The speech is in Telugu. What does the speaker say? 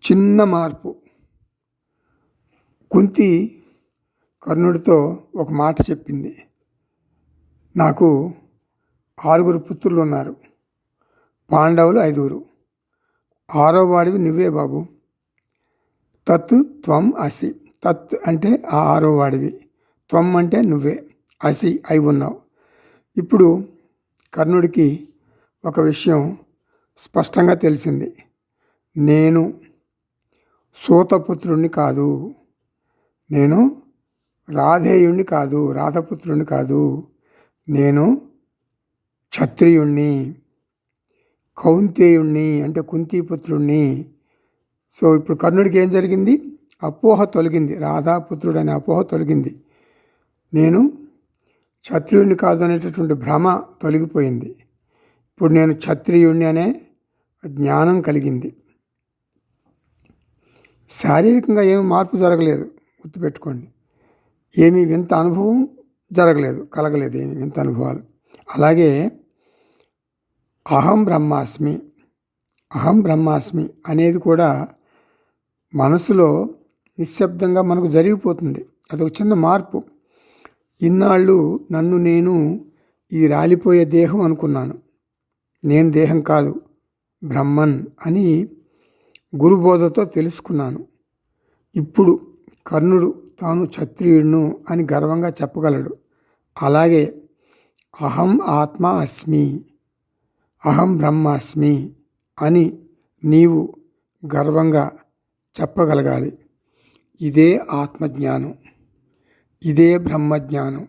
చిన్న మార్పు. కుంతి కర్ణుడితో ఒక మాట చెప్పింది. నాకు 6 పుత్రులు ఉన్నారు, పాండవులు 5. 6వ వాడివి నువ్వే బాబు. తత్ త్వం అసి. తత్ అంటే ఆ 6వ వాడివి, త్వం అంటే నువ్వే, అసి అయి ఉన్నావు. ఇప్పుడు కర్ణుడికి ఒక విషయం స్పష్టంగా తెలిసింది. నేను సూతపుత్రుణ్ణి కాదు, నేను రాధేయుణ్ణి కాదు, రాధపుత్రుణ్ణి కాదు, నేను క్షత్రియుణ్ణి, కౌంతేయుణ్ణి అంటే కుంతీపుత్రుణ్ణి. సో ఇప్పుడు కర్ణుడికి ఏం జరిగింది? అపోహ తొలగింది, రాధాపుత్రుడు అనే అపోహ తొలగింది. నేను క్షత్రియుణ్ణి కాదు అనేటటువంటి భ్రమ తొలగిపోయింది. ఇప్పుడు నేను క్షత్రియుణ్ణి అనే జ్ఞానం కలిగింది. శారీరకంగా ఏమి మార్పు జరగలేదు, గుర్తుపెట్టుకోండి. ఏమీ వింత అనుభవం జరగలేదు, కలగలేదు ఏమి వింత అనుభవాలు. అలాగే అహం బ్రహ్మాస్మి, అహం బ్రహ్మాస్మి అనేది కూడా మనసులో నిశ్శబ్దంగా మనకు జరిగిపోతుంది. అదొక చిన్న మార్పు. ఇన్నాళ్ళు నన్ను నేను ఈ రాలిపోయే దేహం అనుకున్నాను, నేను దేహం కాదు, బ్రహ్మన్ అని గురుబోధతో తెలుసుకున్నాను. ఇప్పుడు కర్ణుడు తాను క్షత్రియుడును అని గర్వంగా చెప్పగలడు. అలాగే అహం ఆత్మ అస్మి, అహం బ్రహ్మాస్మి అని నీవు గర్వంగా చెప్పగలగాలి. ఇదే ఆత్మజ్ఞానం, ఇదే బ్రహ్మజ్ఞానం.